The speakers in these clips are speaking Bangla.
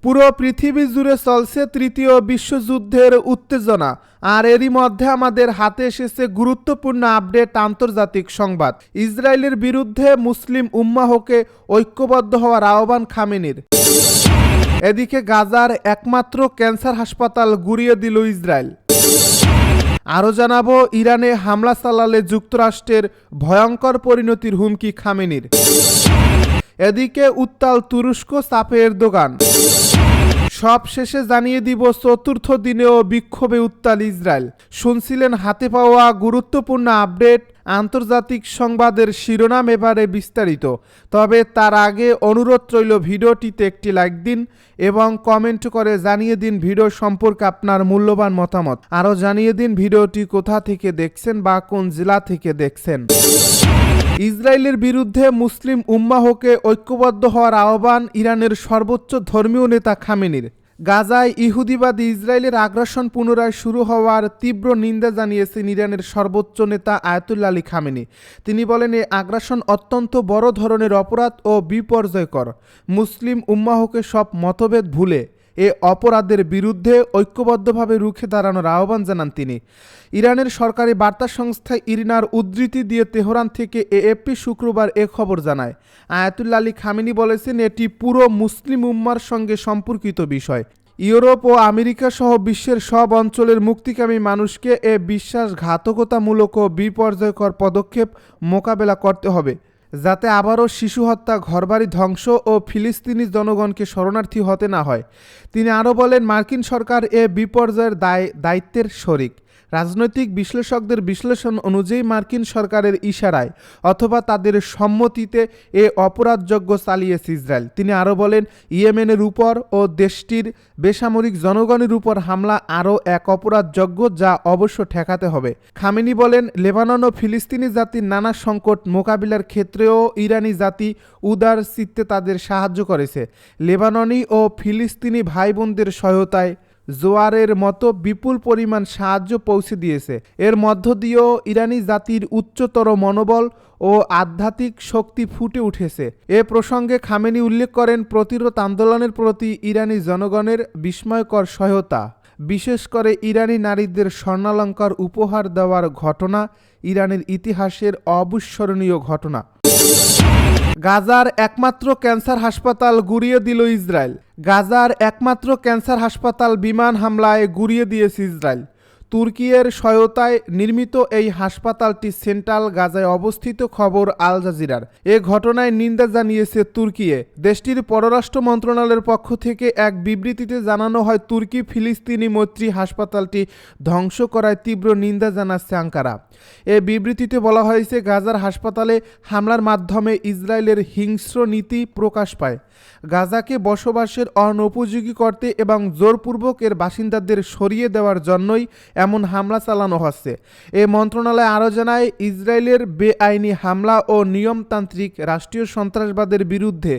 পুরো পৃথিবী জুড়ে চলছে তৃতীয় বিশ্বযুদ্ধের উত্তেজনা, আর এরই মধ্যে আমাদের হাতে এসেছে গুরুত্বপূর্ণ আপডেট আন্তর্জাতিক সংবাদ। ইসরায়েলের বিরুদ্ধে মুসলিম উম্মাহকে ঐক্যবদ্ধ হওয়ার আহ্বান খামেনির। এদিকে গাজার একমাত্র ক্যান্সার হাসপাতাল গুঁড়িয়ে দিল ইসরায়েল। আরও জানাবো, ইরানে হামলা চালালে যুক্তরাষ্ট্রের ভয়ঙ্কর পরিণতির হুমকি খামেনির। এদিকে উত্তাল তুরস্ক, চাপে এরদোগান। সব শেষে জানিয়ে দিব, চতুর্থ দিনেও বিক্ষোভে উত্তাল ইসরায়েল। শুনছিলেন হাতে পাওয়া গুরুত্বপূর্ণ আপডেট আন্তর্জাতিক সংবাদের শিরোনাম, এবারে বিস্তারিত। তবে তার আগে অনুরোধ রইল, ভিডিওটিতে একটি লাইক দিন এবং কমেন্ট করে জানিয়ে দিন ভিডিও সম্পর্কে আপনার মূল্যবান মতামত। আরও জানিয়ে দিন ভিডিওটি কোথা থেকে দেখছেন বা কোন জেলা থেকে দেখছেন। ইসরায়েলের বিরুদ্ধে মুসলিম উম্মাহকে ঐক্যবদ্ধ হওয়ার আহ্বান ইরানের সর্বোচ্চ ধর্মীয় নেতা খামেনির। গাজায় ইহুদিবাদী ইসরায়েলের আগ্রাসন পুনরায় শুরু হওয়ার তীব্র নিন্দা জানিয়েছেন ইরানের সর্বোচ্চ নেতা আয়াতুল্লাহ আলী খামেনি। তিনি বলেন, এই আগ্রাসন অত্যন্ত বড় ধরনের অপরাধ ও বিপর্যয়কর। মুসলিম উম্মাহকে সব মতভেদ ভুলে এ অপরাধের বিরুদ্ধে ঐক্যবদ্ধভাবে রুখে দাঁড়ানোর আহ্বান জানান তিনি। ইরানের সরকারি বার্তা সংস্থা ইরিনার উদ্ধৃতি দিয়ে তেহরান থেকে এএফপি শুক্রবার এ খবর জানায়। আয়াতুল্লাহ আলী খামেনি বলেছেন, এটি পুরো মুসলিম উম্মার সঙ্গে সম্পর্কিত বিষয়। ইউরোপ ও আমেরিকা সহ বিশ্বের সব অঞ্চলের মুক্তিকামী মানুষকে এ বিশ্বাসঘাতকতামূলক ও বিপর্যয়কর পদক্ষেপ মোকাবেলা করতে হবে, যাতে আবারও শিশু হত্যা, ঘরবাড়ি ধ্বংস ও ফিলিস্তিনি জনগণকে শরণার্থী হতে না হয়। তিনি আরও বলেন, মার্কিন সরকার এ বিপর্যয়ের দায়িত্বের শরিক। রাজনৈতিক বিশ্লেষকদের বিশ্লেষণ অনুযায়ী মার্কিন সরকারের ইশারায় অথবা তাদের সম্মতিতে এ অপরাধযজ্ঞ চালিয়েছে ইসরায়েল। তিনি আরও বলেন, ইয়েমেনের উপর ও দেশটির বেসামরিক জনগণের উপর হামলা আরও এক অপরাধযজ্ঞ, যা অবশ্য ঠেকাতে হবে। খামেনি বলেন, লেবানন ও ফিলিস্তিনি জাতির নানা সংকট মোকাবিলার ক্ষেত্রেও ইরানি জাতি উদার চিত্তে তাদের সাহায্য করেছে। লেবাননি ও ফিলিস্তিনি ভাই বোনদের সহায়তায় জোয়ারের মতো বিপুল পরিমাণ সাহায্য পৌঁছে দিয়েছে। এর মধ্য দিয়েও ইরানি জাতির উচ্চতর মনোবল ও আধ্যাত্মিক শক্তি ফুটে উঠেছে। এ প্রসঙ্গে খামেনি উল্লেখ করেন, প্রতিরোধ আন্দোলনের প্রতি ইরানি জনগণের বিস্ময়কর সহায়তা, বিশেষ করে ইরানি নারীদের স্বর্ণালঙ্কার উপহার দেওয়ার ঘটনা ইরানের ইতিহাসের অবিস্মরণীয় ঘটনা। গাজার একমাত্র ক্যান্সার হাসপাতাল গুঁড়িয়ে দিল ইসরায়েল। গাজার একমাত্র ক্যান্সার হাসপাতাল বিমান হামলায় গুঁড়িয়ে দিয়েছে ইসরায়েল। তুর্কির সহায়তায় নির্মিত এই হাসপাতালটি সেন্ট্রাল গাজায় অবস্থিত। খবর আল জাজিরার। এ ঘটনায় নিন্দা জানিয়েছে তুর্কি। দেশটির পররাষ্ট্র মন্ত্রণালয়ের পক্ষ থেকে এক বিবৃতিতে জানানো হয়, তুর্কি ফিলিস্তিনি মৈত্রী হাসপাতালটি ধ্বংস করায় তীব্র নিন্দা জানাচ্ছে আঙ্কারা। এ বিবৃতিতে বলা হয়েছে, গাজার হাসপাতালে হামলার মাধ্যমে ইসরায়েলের হিংস্র নীতি প্রকাশ পায়। গাজাকে বসবাসের অনুপযোগী করতে এবং জোরপূর্বক এর বাসিন্দাদের সরিয়ে দেওয়ার জন্যই এমন হামলা চালানো হচ্ছে। এ মন্ত্রণালয় আরও জানায়, ইসরায়েলের বেআইনি হামলা ও নিয়মতান্ত্রিক রাষ্ট্রীয় সন্ত্রাসবাদের বিরুদ্ধে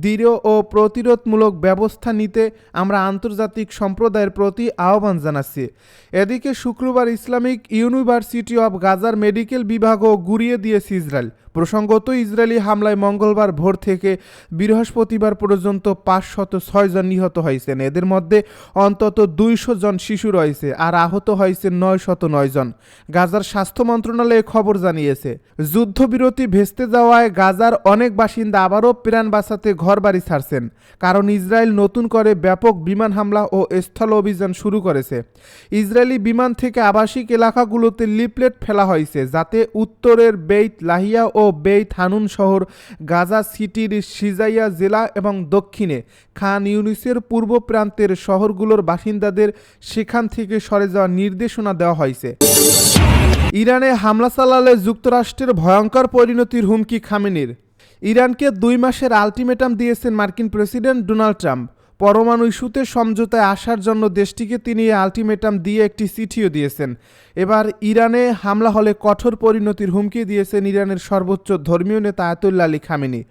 দৃঢ় ও প্রতিরোধমূলক ব্যবস্থা নিতে আমরা আন্তর্জাতিক সম্প্রদায়ের প্রতি আহ্বান জানাচ্ছি। এদিকে শুক্রবার ইসলামিক ইউনিভার্সিটি অব গাজার মেডিকেল বিভাগও গুঁড়িয়ে দিয়েছে ইসরায়েল। প্রসঙ্গত, ইসরায়েলি হামলায় মঙ্গলবার ভোর থেকে বৃহস্পতিবার পর্যন্ত 506 জন নিহত হয়েছেন। এদের মধ্যে অন্তত 200 জন শিশু রয়েছে, আর আহত হয়েছে 909 জন। গাজার স্বাস্থ্য মন্ত্রণালয় খবর জানিয়েছে, যুদ্ধবিরতি ভেস্তে যাওয়ায় গাজার অনেক বাসিন্দা আবারও প্রাণ বাঁচাতে ঘরবাড়ি ছাড়ছেন, কারণ ইসরায়েল নতুন করে ব্যাপক বিমান হামলা ও স্থল অভিযান শুরু করেছে। ইসরায়েলি বিমান থেকে আবাসিক এলাকাগুলোতে লিফলেট ফেলা হয়েছে, যাতে উত্তরের বেইত লাহিয়া ও বেইত হানুন শহর, গাজা সিটির সিজাইয়া জেলা এবং দক্ষিণে খান ইউনিসের পূর্ব প্রান্তের শহরগুলোর বাসিন্দাদের সেখান থেকে সরে যাওয়ার নির্দেশনা দেওয়া হয়েছে। ইরানে হামলা চালালে যুক্তরাষ্ট্রের ভয়ঙ্কর পরিণতির হুমকি খামেনির। ইরানকে 2 মাসের আলটিমেটাম দিয়েছেন মার্কিন প্রেসিডেন্ট ডোনাল্ড ট্রাম্প। পরমাণু ইস্যুতে সমঝোতায় আসার জন্য দেশটিকে তিনি আলটিমেটাম দিয়ে একটি চিঠিও দিয়েছেন। এবার ইরানে হামলা হলে কঠোর পরিণতির হুমকি দিয়েছেন ইরানের সর্বোচ্চ ধর্মীয় নেতা আয়াতুল্লাহ আলী খামেনি।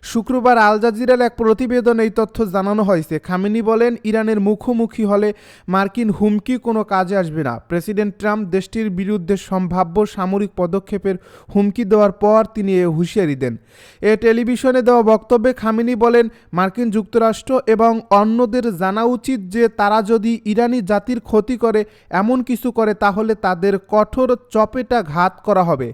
শুক্রবার আল জাজিরার এক প্রতিবেদনে এই তথ্য জানানো হয়েছে। খামেনি বলেন, ইরানের মুখোমুখি হলে মার্কিন হুমকি কোনো কাজে আসবে না। প্রেসিডেন্ট ট্রাম্প দেশটির বিরুদ্ধে সম্ভাব্য সামরিক পদক্ষেপের হুমকি দেওয়ার পর তিনি এ হুঁশিয়ারি দেন। এ টেলিভিশনে দেওয়া বক্তব্যে খামেনি বলেন, মার্কিন যুক্তরাষ্ট্র এবং অন্যদের জানা উচিত যে তারা যদি ইরানি জাতির ক্ষতি করে এমন কিছু করে তাহলে তাদের কঠোর চপেটাঘাত করা হবে।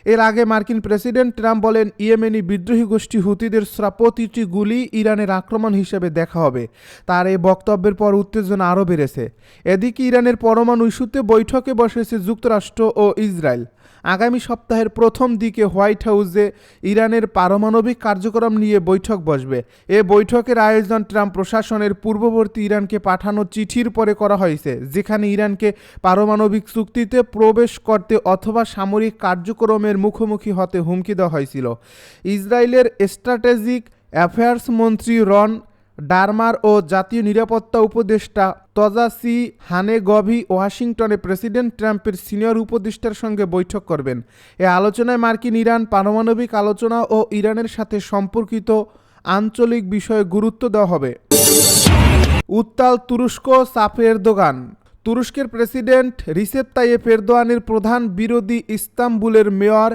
এর আগে মার্কিন প্রেসিডেন্ট ট্রাম্প বলেন, ইয়েমেনি বিদ্রোহী গোষ্ঠী হুতিদের প্রতিটি গুলি ইরানের আক্রমণ হিসেবে দেখা হবে। তার এই বক্তব্যের পর উত্তেজনা আরও বেড়েছে। এদিকে ইরানের পরমাণু ইস্যুতে বৈঠকে বসেছে যুক্তরাষ্ট্র ও ইসরায়েল। আগামী সপ্তাহের প্রথম দিকে হোয়াইট হাউসে ইরানের পারমাণবিক কার্যক্রম নিয়ে বৈঠক বসবে। এ বৈঠকের আয়োজন ট্রাম্প প্রশাসনের পূর্ববর্তী ইরানকে পাঠানো চিঠির পরে করা হয়েছে, যেখানে ইরানকে পারমাণবিক চুক্তিতে প্রবেশ করতে অথবা সামরিক কার্যক্রমের মুখোমুখি হতে হুমকি দেওয়া হয়েছিল। ইসরায়েলের স্ট্র্যাটেজিক অ্যাফেয়ার্স মন্ত্রী রন ডারমার ও জাতীয় নিরাপত্তা উপদেষ্টা তজাসি হানেগভি ওয়াশিংটনে প্রেসিডেন্ট ট্রাম্পের সিনিয়র উপদেষ্টার সঙ্গে বৈঠক করবেন। এ আলোচনায় মার্কিন ইরান পারমাণবিক আলোচনা ও ইরানের সাথে সম্পর্কিত আঞ্চলিক বিষয়ে গুরুত্ব দেওয়া হবে। উত্তাল তুরস্ক, চাপে এরদোগান। তুরস্কের প্রেসিডেন্ট রিসেপ তাইয়েপ এরদোয়ানের প্রধান বিরোধী ইস্তাম্বুলের মেয়র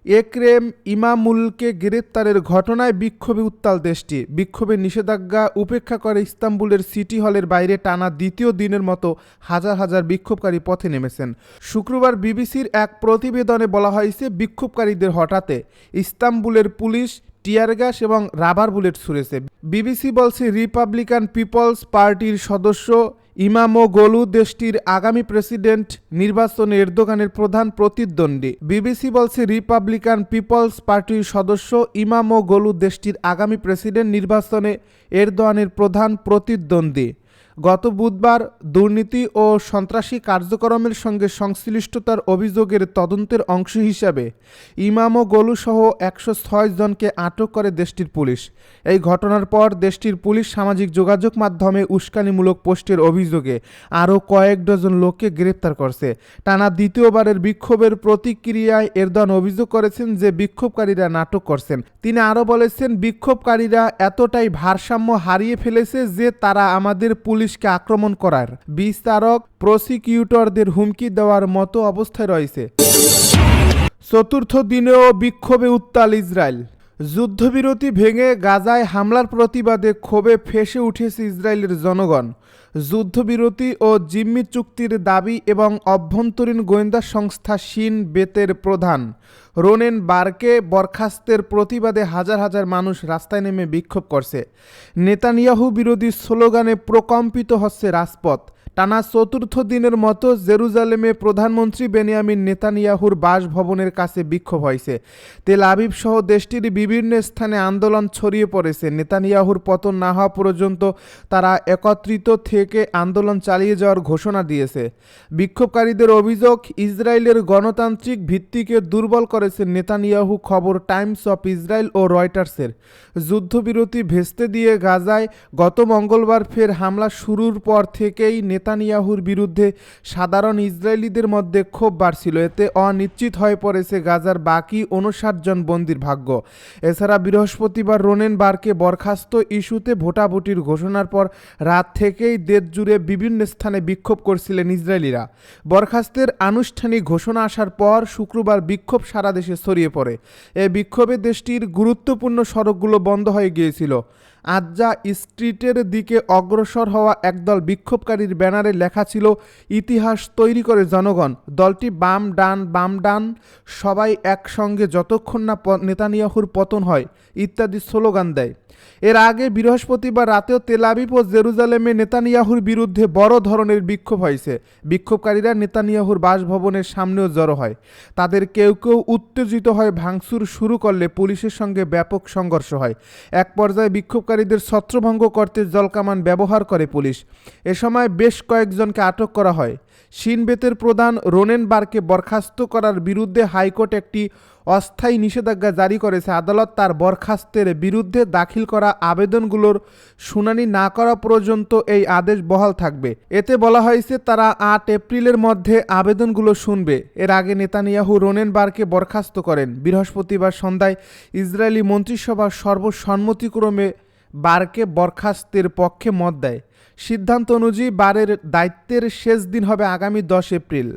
একরেম ইমামুলকে গ্রেপ্তারের ঘটনায় বিক্ষোভে উত্তাল দেশটি। বিক্ষোভের নিষেধাজ্ঞা উপেক্ষা করে ইস্তাম্বুলের সিটি হলের বাইরে টানা দ্বিতীয় দিনের মতো হাজার হাজার বিক্ষোভকারী পথে নেমেছেন। শুক্রবার বিবিসির এক প্রতিবেদনে বলা হয়েছে, বিক্ষোভকারীদের হঠাতে ইস্তাম্বুলের পুলিশ টিয়ার গ্যাস এবং রাবার বুলেট ছুড়েছে। বিবিসি বলছে, রিপাবলিকান পিপলস পার্টির সদস্য ইমামোগলু দেশটির আগামী প্রেসিডেন্ট নির্বাচনে এরদোগানের প্রধান প্রতিদ্বন্দ্বী। বিবিসি বলছে, রিপাবলিকান পিপলস পার্টির সদস্য ইমামোগলু দেশটির আগামী প্রেসিডেন্ট নির্বাচনে এরদোয়ানের প্রধান প্রতিদ্বন্দ্বী। গত বুধবার দুর্নীতি ও সন্ত্রাসী কার্যক্রমের সঙ্গে সংশ্লিষ্টতার অভিযোগের তদন্তের অংশ হিসাবে ইমামোগলু সহ 106 জনকে আটক করে দেশটির পুলিশ। এই ঘটনার পর দেশটির পুলিশ সামাজিক যোগাযোগ মাধ্যমে উস্কানিমূলক পোস্টের অভিযোগে আরও কয়েক ডজন লোককে গ্রেপ্তার করছে। টানা দ্বিতীয়বারের বিক্ষোভের প্রতিক্রিয়ায় এরদোয়ান অভিযোগ করেছেন যে বিক্ষোভকারীরা নাটক করছেন। তিনি আরও বলেছেন, বিক্ষোভকারীরা এতটাই ভারসাম্য হারিয়ে ফেলেছে যে তারা আমাদের পুলিশকে আক্রমণ করার, বিচারক প্রসিকিউটরদের হুমকি দেওয়ার মতো অবস্থায় রয়েছে। চতুর্থ দিনেও বিক্ষোভে উত্তাল ইসরায়েল। যুদ্ধবিরতি ভেঙে গাজায় হামলার প্রতিবাদে ক্ষোভে ফেঁসে উঠেছে ইসরায়েলের জনগণ। যুদ্ধবিরতি ও জিম্মি চুক্তির দাবি এবং অভ্যন্তরীণ গোয়েন্দা সংস্থা শিন বেতের প্রধান রোনেন বারকে বরখাস্তের প্রতিবাদে হাজার হাজার মানুষ রাস্তায় নেমে বিক্ষোভ করছে। নেতানিয়াহু বিরোধী স্লোগানে প্রকম্পিত হচ্ছে রাজপথ। টানা চতুর্থ দিনের মতো জেরুজালেমে প্রধানমন্ত্রী বেনিয়ামিন নেতানিয়াহুর বাসভবনের কাছে বিক্ষোভ হয়েছে। তেল আবিব সহ দেশটির বিভিন্ন স্থানে আন্দোলন ছড়িয়ে পড়েছে। নেতানিয়াহুর পতন না হওয়া পর্যন্ত তারা একত্রিত থেকে আন্দোলন চালিয়ে যাওয়ার ঘোষণা দিয়েছে। বিক্ষোভকারীদের অভিযোগ, ইসরায়েলের গণতান্ত্রিক ভিত্তিকে দুর্বল করেছে নেতানিয়াহু। খবর টাইমস অফ ইসরায়েল ও রয়টার্সের। যুদ্ধবিরতি ভেস্তে দিয়ে গাজায় গত মঙ্গলবার ফের হামলা শুরুর পর থেকেই নেতানিয়াহুর বিরুদ্ধে সাধারণ ইসরায়েলিদের মধ্যে ক্ষোভ বাড়ছিল। এতে অনিশ্চিত হয়ে পড়েছে গাজার বাকি 59 জন বন্দির ভাগ্য। এছাড়া বৃহস্পতিবার রোনেন বারকে বরখাস্ত ইস্যুতে ভোটাভুটির ঘোষণার পর রাত থেকেই দেশ জুড়ে বিভিন্ন স্থানে বিক্ষোভ করছিলেন ইসরায়েলিরা। বরখাস্তের আনুষ্ঠানিক ঘোষণা আসার পর শুক্রবার বিক্ষোভ সারা দেশে ছড়িয়ে পড়ে। এ বিক্ষোভে দেশটির গুরুত্বপূর্ণ সড়কগুলো বন্ধ হয়ে গিয়েছিল। আজ্জা স্ট্রিটের দিকে অগ্রসর হওয়া একদল বিক্ষোভকারীর ব্যানারে লেখা ছিল, ইতিহাস তৈরি করে জনগণ। দলটি বাম ডান সবাই একসঙ্গে যতক্ষণ না নেতানিয়াহুর পতন হয় ইত্যাদি স্লোগান দেয়। এর আগে বৃহস্পতিবার রাতেও তেল আবিব ও জেরুজালেমে নেতানিয়াহুর বিরুদ্ধে বড় ধরনের বিক্ষোভ হয়েছে। বিক্ষোভকারীরা নেতানিয়াহুর বাসভবনের সামনেও জড়ো হয়। তাদের কেউ কেউ উত্তেজিত হয়ে ভাঙচুর শুরু করলে পুলিশের সঙ্গে ব্যাপক সংঘর্ষ হয়। এক পর্যায়ে বিক্ষোভকারীদের ছত্রভঙ্গ করতে জলকামান ব্যবহার করে পুলিশ। এ সময় বেশ কয়েকজনকে আটক করা হয়। শিন বেতের প্রধান রোনেন বারকে বরখাস্ত করার বিরুদ্ধে হাইকোর্ট একটি অস্থায়ী নিষেধাজ্ঞা জারি করেছে। আদালত তার বরখাস্তের বিরুদ্ধে দাখিল করা আবেদনগুলোর শুনানি না করা পর্যন্ত এই আদেশ বহাল থাকবে। এতে বলা হয়েছে তারা 8 এপ্রিলের মধ্যে আবেদনগুলো শুনবে। এর আগে নেতানিয়াহু রোনেন বারকে বরখাস্ত করেন। বৃহস্পতিবার সন্ধ্যায় ইসরায়েলি মন্ত্রিসভা সর্বসম্মতিক্রমে বারকে বরখাস্তের পক্ষে মত দেয়। সিদ্ধান্ত অনুযায়ী বারের দায়িত্বের শেষ দিন হবে আগামী 10 এপ্রিল।